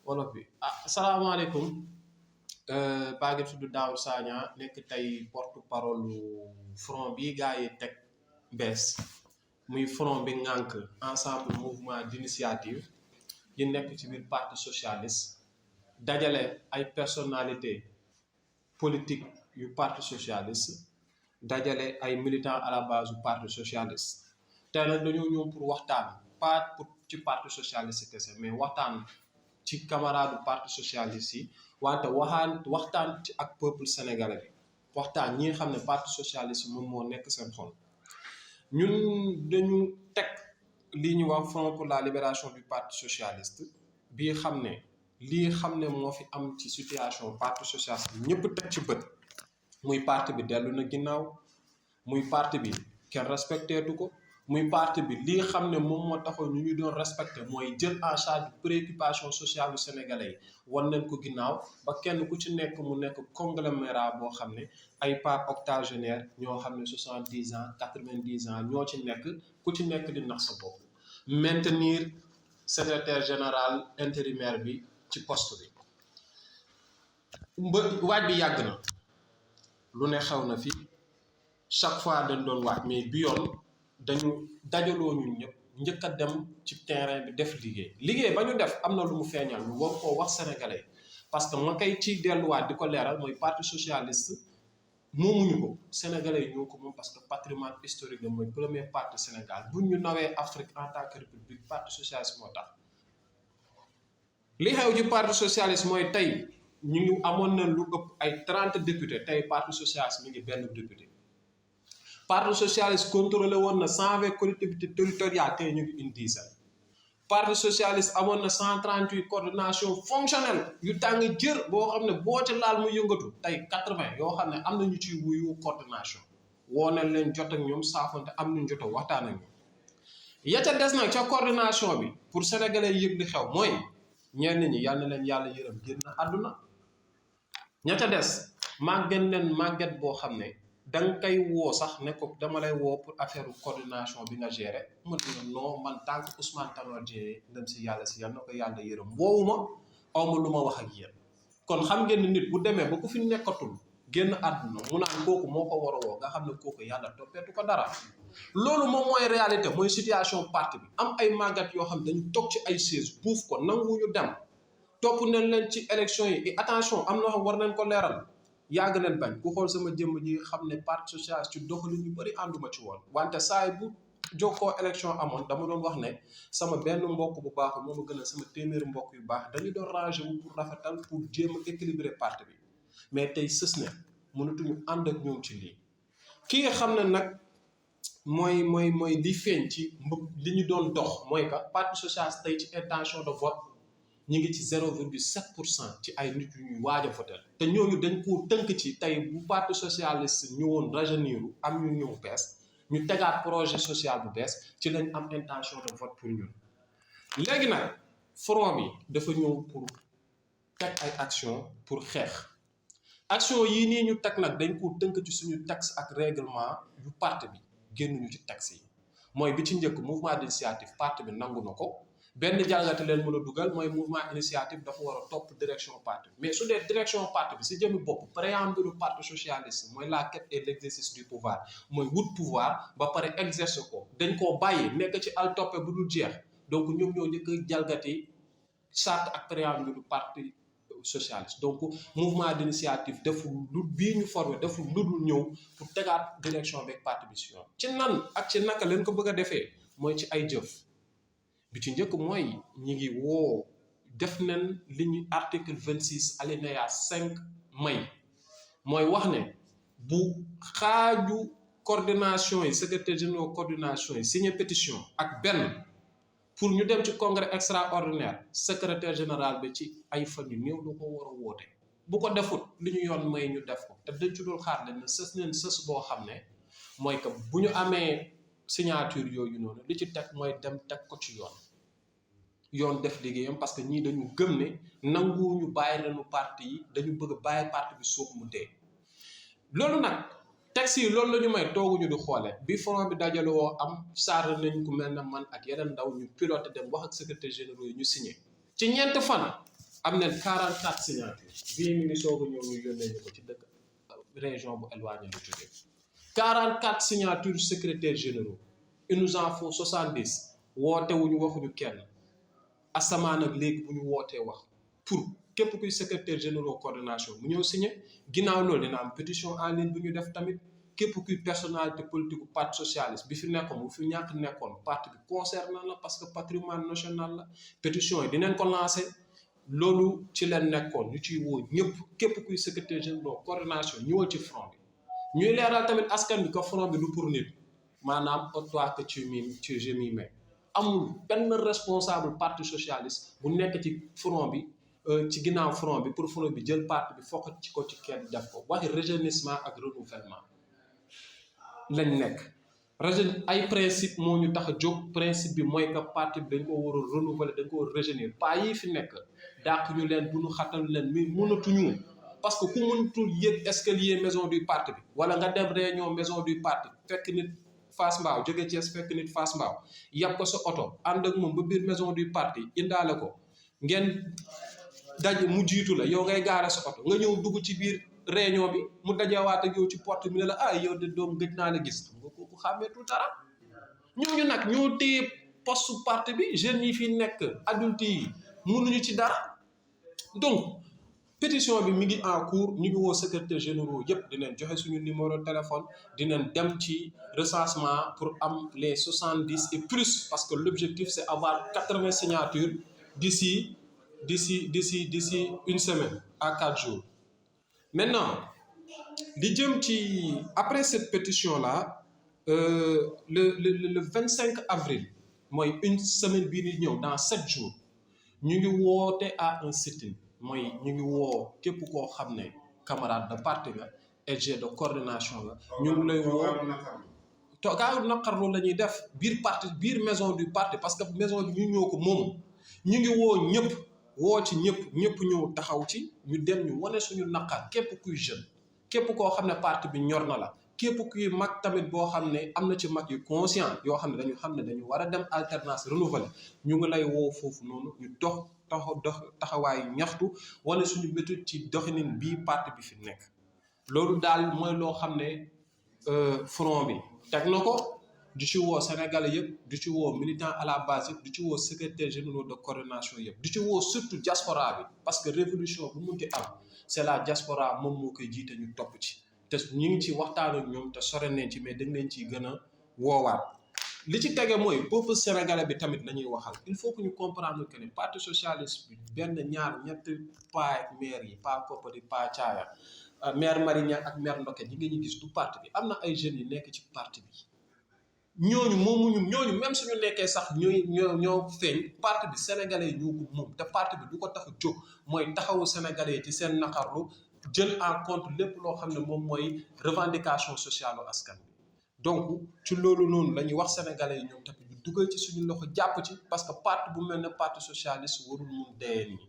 wolof bi asalaamaaleykum baa ngi tudd Daouda Sagna nekk tey porte parole front bi gars yi teg bees muy front bi ngànk ensemble mouvement d'initiative yi nekk ci biir parti socialiste dajale ay personnalité politique yu parti socialiste dajale ay militants à la base du parti socialiste tey nag dañoo ñëw pour waxtaan pas pour ci parti socialiste kese mais waxtaan ci camarade parti socialiste yi wante waxtaan ci ak peuple sénégalais bi waxtaan ñi nga xam ne parti socialiste moom moo nekk seen xol ñun dañu teg lii ñu wax front pour la libération du parti socialiste bii xam ne lii xam ne moo fi am ci situation parti socialiste bi ñëpp teg ci bët muy parti bi dellu na ginnaaw muy parti bi kenn respecté tu ko muy parti bi lii xam ne moom moo taxoon ñu ñu doon respecté mooy jël en charge préoccupation sociale du sénégalais yi wan nañ ko ginnaaw ba kenn ku ci nekk mu nekk conglomérat boo xam ne ay pas octogénaire ñoo xam ne 70 ans 90 ans ñoo ci nekk ku ci nekk di nax sa bopp maintenir secrétaire général intérimaire bi ci poste bi waaj bi yàgg na lu ne xew na fi chaque fois dañ doon waaj mais bi yoon dañu dajaloo ñun ñëpp njëkk a dem ci terrain bi def liggéey ba ñu def am na lu mu feeñal ñu war koo wax sénégalais parce que ma koy ci delluwaat di ko leeral mooy parti socialiste moomuñu ko sénégalais yi ñoo ko moom parce que patrimoine historique la mooy premier parti Sénégal buñ ñu nawee Afrique en tant que république parti socialiste moo tax li xew ci parti socialiste mooy tey ñu ngi amoon na lu ëpp ay 30 députés tey parti socialiste mi ngi benn député parti socialiste contrôlé woon na 120 collectivités territoriales tey ñu ngi une dizaine parti socialiste amoon na 138 coordination fonctionnelle yu tàng jër boo xam ne boo ci laal mu yëngatu tey 80 yoo xam ne am na ñu ciy wuyu coordination woo nañ leen jot ak ñoom saafonte am nañ jot a waxtaan ak ñoom ya ca des nag ca coordination bi pour sénégalais yëg li xew mooy ñenn ñi yal na leen yàlla yërëm génn àdduna ña ca des màgget boo xam ne da nga koy woo sax ne ko dama lay woo pour affaire coordination bi nga géré mën na non man tant que Ousmane Tanor Dieng dem si yàlla na ko yàlla yërëm woowuma awma lu ma wax ak yéen kon xam ngeen ni nit bu demee ba ku fi nekkatul génn àdduna mu naan kooku moo ko war a woo nga xam ne kooku yàlla toppeetu ko dara loolu moom mooy réalité mooy situation parti bi am ay màggat yoo xam dañu toog ci ay siège buuf ko nanguwuñu dem topp nañ leen ci élection yi et attention am na xam war nañ ko leeral yàgg nañ bañ ku xool sama jëmm ji xam ne parti socialiste ci doxalin ñu bëri ànduma ci woon wante saay bu jokkoo élection amoon dama doon wax ne sama benn mbokk bu baax moo ma gën a sama téeméeri mbokk yu baax dañu doon rangé wu pour rafetal pour jéem a équilibrer parti bi mais tey sës ne mënatuñu ànd ak ñoom ci lii ki nga xam ne nag mooy li feeñ ci li ñu doon dox mooy que parti socialiste tey ci intention de vote ñu ngi ci 0,7% ci ay nit yu ñuy waaj a voter te ñooñu dañ koo tënk ci tey bu parti socialiste ñëwoon rajeuniru am ñu ñëw bees ñu tegaat projet social bu bees ci lañ am intention de vote pour ñun léegi nag front bi dafa ñëw pour teg ay action pour xeex action yii nii ñu teg nag dañ koo tënk ci suñu texte ak règlement yu parti bi génnuñu ci texte yi mooy bi ci njëkk mouvement d'initiative parti bi nangu na ko benn jàngate leen mën a dugal mooy mouvement initiative dafa war a topp direction parti bi mais su dee direction parti bi si jëmi bopp préambule parti socialiste mooy la quête et l'exercice du pouvoir mooy wut pouvoir ba pare exercer ko dañ koo bàyyi nekk ci al toppe bu dul jeex donc ñoom ñoo njëkk a jalgati charte ak préambule parti socialiste donc mouvement d'initiative deful lu bii ñu formé deful lu dul ñëw pour tegaat direction beeg parti bi si yoon ci nan ak ci naka leen ko bëgg a defee mooy ci ay jëf bi ci njëkk mooy ñi ngi woo def nañ li ñu article 26 alinéa 5 may mooy wax ne bu xaaju coordination yi secrétaire général coordination yi signé pétition ak benn pour ñu dem ci congrès extraordinaire secrétaire général bi ci ay fan yu néew lu ko war a woote bu ko defut li ñu yoon may ñu def ko te dañ ci dul xaar leen ne sës neen sës boo xam ne mooy que bu ñu amee signature yooyu noonu li ci teg mooy dem teg ko ci yoon def liggéeyam parce que ñii dañu gëm ne nanguwuñu bàyyi lañu parti yi dañu bëgg a bàyyi parti bi suuf mu dee loolu nag texte yi loolu la ñu may tooguñu di xoole bi front bi dajaloo am saar nañ ku mel ne man ak yeneen ndaw ñu piloté dem wax ak secrétaire généraux yi ñu signé ci ñeent fan am nañ 44 signatures bii mi ngi soog a ñëw ñu yónnee ñu ko ci dëkk région bu éloigné lu jógee 44 signatures secrétaires généraux il nous en faut 70 woote wuñu waxuñu kenn asamaan ak léegi bu ñu wootee wax pour képp kuy secrétaire général coordination mu ñëw signé ginnaaw loolu dina am pétition en ligne bu ñu def tamit képp kuy personnalité politique parti socialiste bi fi nekkoon bu fi ñàkk nekkoon parti bi concerné la parce que patrimoine national la pétition yi dinañ ko lancé loolu ci leen nekkoon ñu ciy woo ñëpp képp kuy secrétaire général coordination ñëwal ci front bi ñuy leeral tamit askan bi ko front bi du pour nit maanaam toi que tu je m'y mets amul benn responsable parti socialiste bu nekk ci front bi ci ginnaaw front bi pour front bi jël parti bi fokk ci ko ci kenn def ko waxi rajeunissement ak renouvellement lañ nekk ay principe moo ñu tax a jóg principe bi mooy que parti bi dañ ko war a renouveler dañ ko war a rajeunir pas yi fi nekk dàq ñu leen bu ñu xatal leen mi mënatuñu parce que ku mënatul yëg escalier maison du parti bi wala nga dem réunion maison du parti fekk nit Fass Mbao jóge Thiès fekk nit Fass Mbao yàpp ko sa oto ànd ak moom ba biir maison du parti indaale ko ngeen daj mu jiitu la yow ngay gaare sa oto nga ñëw dugg ci biir réunion bi mu dajewaat ak yow ci porte bi ne la ah yow de doom gëj naa la gis nga kooku xàmmeetul dara ñooñu nag ñoo téye poste parti bi jeunes yi fi nekk adultes yi mënuñu ci dara donc pétition bi mi ngi en cours ñu ngi woo secrétaire généraux yëpp dinañ joxe suñu numéro téléphone dinañ dem ci recensement pour am les 70 et plus parce que l'objectif c'est avoir 80 signatures d'ici une semaine à 4 jours. Maintenant li jëm ci après cette pétition là le 25 avril mooy une semaine bii di ñëw dans 7 jours ñu ngi woote à un sit-in mooy ñu ngi woo képp koo xam ne camarade de parti nga EG de coordination la ñu ngi lay woo togaayu naqarlu la ñuy def biir parti biir maison du parti parce que maison bi ñu ñoo ko moom ñu ngi woo ñëpp woo ci ñëpp ñëw taxaw ci ñu dem ñu wane suñu naqar képp kuy jeune képp koo xam ne parti bi ñor na la képp kuy mag tamit boo xam ne am na ci mag yu conscient yoo xam ne dañu war a dem alternance renouvelée ñu ngi lay woo foofu noonu ñu taxawaayu ñaxtu wala suñu méthode ci doxalin bii parti bi fi nekk loolu daal mooy loo xam ne front bi teg na ko du ci woo Sénégalais yëpp du ci woo militant à la base yëpp du ci woo secrétaire général de coordination yëpp du ci woo surtout diaspora bi parce que révolution bu munti am c'est la diaspora moom moo koy jiite ñu topp ci te ñu ngi ci waxtaan ak ñoom te sore nañ ci mais dañ leen ciy gën a woowaat li ci tege mooy peuple sénégalais bi tamit nañuy waxal il faut que ñu comprendre que ne parti socialiste bi benn ñaar ñett paa ak maire yi paa Koppati paa Caaya maire Marignan ak maire Ndoké ñi ngi gis du parti bi am na ay jeunes yi nekk ci parti bi ñooñu même suñu nekkee sax ñoo feeñ parti bi sénégalais yi ñoo ko moom te parti bi du ko tax a jóg mooy taxawu sénégalais yi ci seen naqarlu jël en compte lépp loo xam ne moom mooy revendication sociale u askan bi donc ci loolu noonu la ñuy wax sénégalais yi ñoom tamit ñu dugal ci suñu loxo jàpp ci parce que parti bu mel ne parti socialiste warul mun dee nii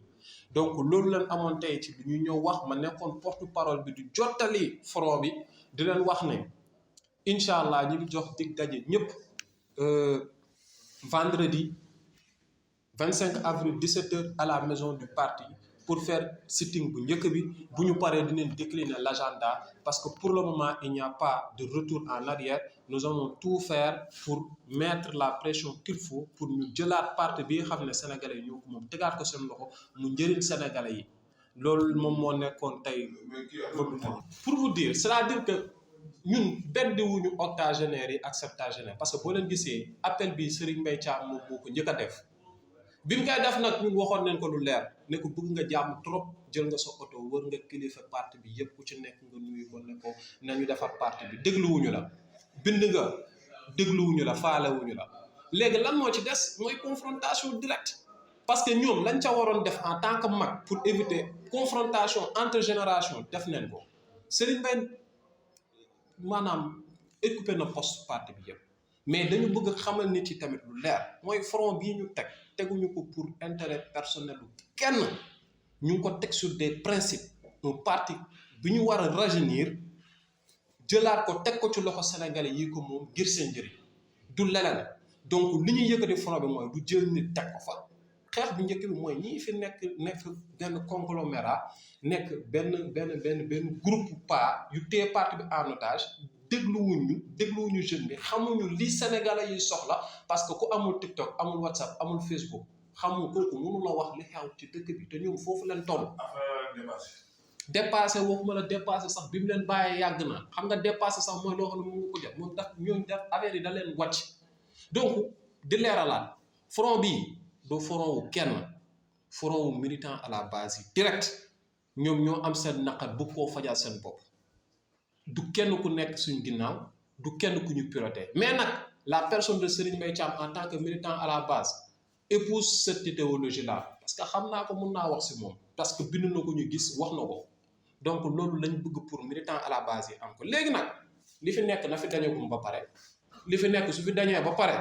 donc loolu leen amoon tey ci bi ñu ñëw wax ma nekkoon porte parole bi di jottali front bi di leen wax ne incha allah ñu ngi jox dig daje ñëpp vendredi 25 avril 17h à la maison du parti pour faire sitting bu njëkk bi bu ñu paree dinañ décliner l'agenda parce que pour le moment il n'y a pas de retour en arrière nous allons tout faire pour mettre la pression qu'il faut pour ñu jëlaat parti bi nga xam ne sénégalais yi ñoo ko moom tegaat ko seen loxo mu njëriñ sénégalais yi loolu moom moo nekkoon tey pour vous dire c'est-à-dire que ñun benn wuñu octogénaires yi ak septagénaires parce que boo leen gisee appel bi Serigne Mbaye Thiam moom moo ko njëkk a def bi mu koy def nag ñun waxoon nañ ko lu leer ne ko bëgg nga jàmm trop jël nga sa oto wër nga kilifa parti bi yëpp ku ci nekk nga nuyu ko ne ko nañu defar parti bi dégluwuñu la bind nga dégluwuñu la faalewuñu la léegi lan moo ci des mooy confrontation directe parce que ñoom lañ ca waroon def en tant que mag pour éviter confrontation entre génération def nañ ko Serigne Mbaye maanaam occupé na poste parti bi yëpp mais dañu bëgg xamal nit yi tamit lu leer mooy front bii ñu teguñu ko pour intérêt personnel lu kenn ñu ngi ko teg sur des principes un parti bi ñu war a rajeunir jëlaat ko teg ko ci loxo sénégalais yi ko moom ngir seen njëriñ du leneen donc li ñuy yëkkati front bi mooy du jël nit teg ko fa xeex bu njëkk bi mooy ñii fi nekk benn conglomérat nekk benn groupe pas yu téye parti bi en otage dégluwuñu jeune bi xamuñu li Sénégalais yi soxla parce que ku amul TikTok amul WhatsApp amul Facebook xamul kooku mënu la wax li xew ci dëkk bi te ñoom foofu leen toll. dépassé waxuma la dépassé sax bi mu leen bàyyee yàgg na xam nga dépassé sax mooy loo xam ne moom ko jot moom tax ñooñu def affaire yi da leen wàcc donc di leeralaat front bii du front wu kenn front wu militant à la base yi direct ñoom ñoo am seen naqar bu koo fajal seen bopp du kenn ku nekk suñ ginnaaw du kenn ku ñu piloté mais nag la personne de Serigne Mbaye Thiam en tant que militant à la base épouse cette idéologie là parce que xam naa ko mun naa wax si moom parce que bind na ko ñu gis wax na ko donc loolu lañ bëgg pour militant à la base yi am ko léegi nag li fi nekk na fi dañagum ba pare li fi nekk su fi dañee ba pare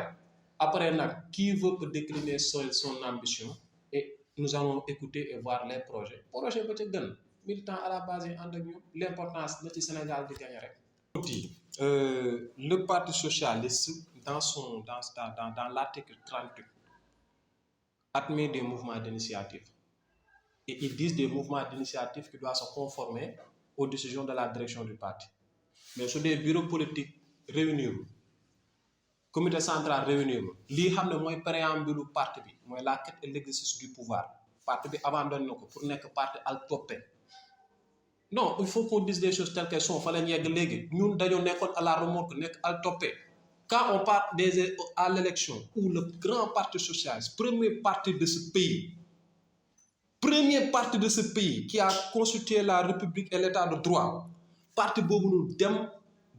après nag qui veut que décliner son ambition et nous allons écouter et voir les projets ba ca gën militant à la base yi ànd ak ñoom l'importance na ci Sénégal di gagner rek. Le parti socialiste dans l'article 38 admet des mouvements d'initiative et ils disent des mouvements d'initiative qui doivent se conformer aux décisions de la direction du parti mais sur des bureaux politiques réunir comité central réunir lii xam ne mooy préambule parti bi mooy la quête et l'exercice du pouvoir parti bi abandonné na ko pour nekk parti al toppe non il faut qu'on dise des choses telles qu'elles sont fa lañ yegg léegi ñun dañoo nekkoon à la remorque nekk al toppe quand on part à l'élection où le grand parti socialiste premier parti de ce pays qui a constitué la république et l'état de droit parti boobu nu dem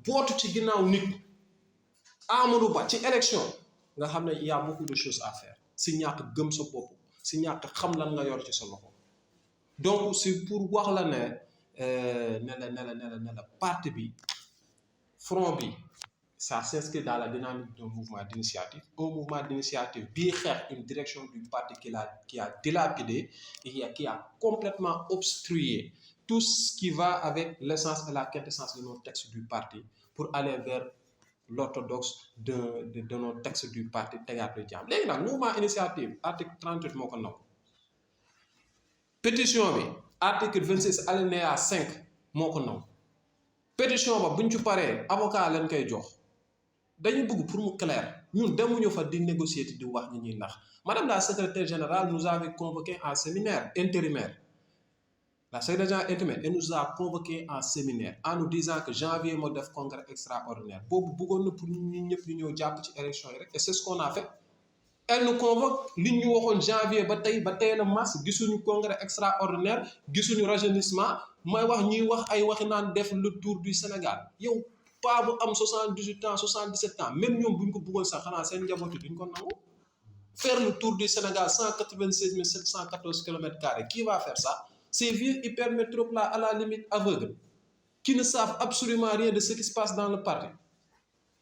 bootu ci ginnaaw nit Amadou Ba ci élection nga xam ne y a beaucoup de choses à faire si ñàkk gëm sa bopp si ñàkk xam lan nga yor ci sa loxo donc c'est pour wax la ne la parti bi front bi ça s'inscrit dans la dynamique d'un mouvement d'initiative un mouvement d'initiative bii xeex une direction du parti qui a dilapidé et qui a complètement obstrué tout ce qui va avec l'essence et la quintessence de nos textes du parti pour aller vers l'orthodoxe de nos textes du parti tegaat lu jàmm léegi nag mouvement initiative article 38 moo ko nangu pétition bi article 26 alinéa 5 moo ko nangu pétition ba buñ ci paree avocat lañ koy jox dañu bëgg pour mu clair ñun demuñu fa di négocier di wax ñi ñuy nax madame la secrétaire générale nous avait convoqué en séminaire intérimaire la secrétaire générale intérimaire elle nous a convoqué en séminaire en nous disant que janvier moo def congrès extraordinaire boobu bëggoon na pour ñun ñëpp ñu ñëw jàpp ci élection yi rek et c'est ce qu'on a fait elle nous convoque li ñu waxoon janvier ba tey la mars gisuñu congrès extraordinaire gisuñu rajeunissement may wax ñuy wax ay waxi naan def le tour du Sénégal yow pas bu am 78 ans 77 ans même ñoom buñ ko bëggoon sax xanaa seen njaboot yi duñ ko nangu faire le tour du Sénégal 196 714 km², qui va faire ça? Ces vieux hypermétropes là à la limite aveugles qui ne savent absolument rien de ce qui se passe dans le parti.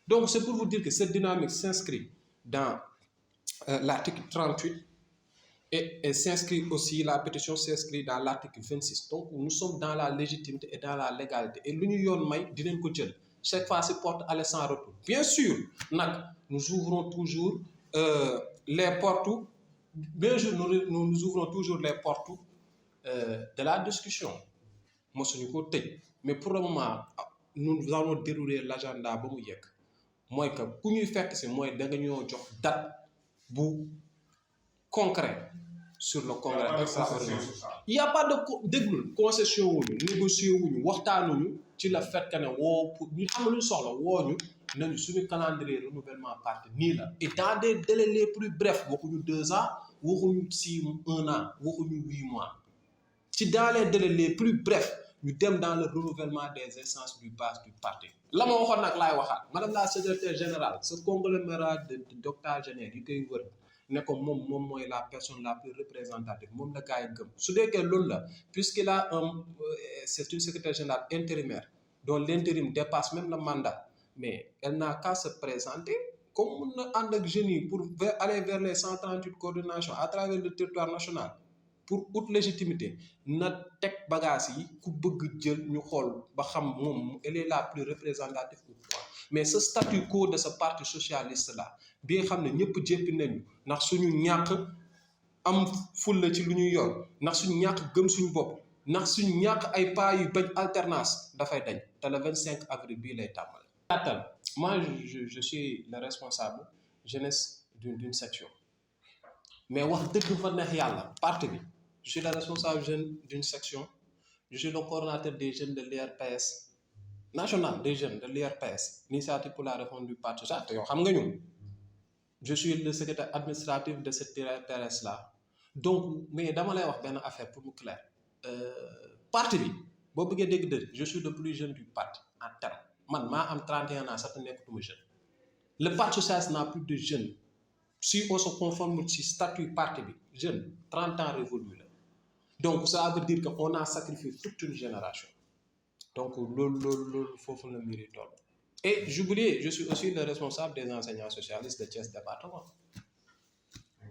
Donc c'est pour vous dire que cette dynamique s'inscrit dans l'article 38 et s'inscrit aussi, la pétition s'inscrit dans l'article 26. Donc nous sommes dans la légitimité et dans la légalité. Et l'union may dinañ ko jël chaque fois c'est porte aller sans retour. Bien sûr, nous ouvrons toujours les portes, bien sûr, nous ouvrons toujours les portes de la discussion. Mais pour le moment, nous allons dérouler l'agenda ba mu yegg mooy que ku ñuy fekk si mooy da nga ñoo jox date bu concret sur le congrès extraordinaire. Il n'y a pas de déglul concession wuñu négocier wuñu waxtaanuñu ci la fait que ne woo pour ñu xam lu soxla woo ñu nañu suñu calendrier renouvellement parti nii la et dans des délais les plus brefs waxuñu 2 ans waxuñu 1 an waxuñu 8 mois ci dans les délais les plus brefs ñu dem dans le renouvellement des instances du base du parti. La ma waxoon nag laay waxaat madame la secrétaire générale ce conglomérat d'octogénaires yi koy wër ne ko moom mooy la personne la plus représentative moom la gars yi gëm su deekee loolu la puisqu'il a c'est une secrétaire générale intérimaire dont l'intérim dépasse même le mandat mais elle n'a qu'à se présenter comme mun na ànd ak jeunes yi pour aller vers les 138 coordinations à travers le territoire national pour haute légitimité na teg bagage yi ku bëgg jël ñu xool ba xam moom elle est la plus représentative ou quoi mais ce statu quo de ce parti socialiste là bi nga xam ne ñëpp jéppi nañu ndax suñu ñàkk am fulla ci lu ñuy yor ndax suñ ñàkk gëm suñ bopp ndax suñ ñàkk ay pas yu bañ alternance dafay dañ te le 25 avril bii lay tàmbale. Moi je suis le responsable jeunesse d'une section mais wax dëgg fa neex yàlla parti bi je suis le responsable jeune d'une section je suis le coordonnateur des jeunes de l'IRPS national des jeunes de l'IRPS l'initiative pour la réforme du parti te yow xam nga ñu je suis le secrétaire administratif de cette IRPS là donc mais dama lay wax benn affaire pour mu clair parti bi boo bëggee dégg dëgg je suis le plus jeune du parti en terme man maa am 31 ans sax te nekkatuma jeune le parti socialiste n'a plus de jeunes si on se conforme ci statut parti bi jeune 30 ans révolu la donc ça veut dire que on a sacrifié toute une génération donc loolu foofu la mbir yi toll et j'oubliais je suis aussi le responsable des enseignants socialistes de Thiès département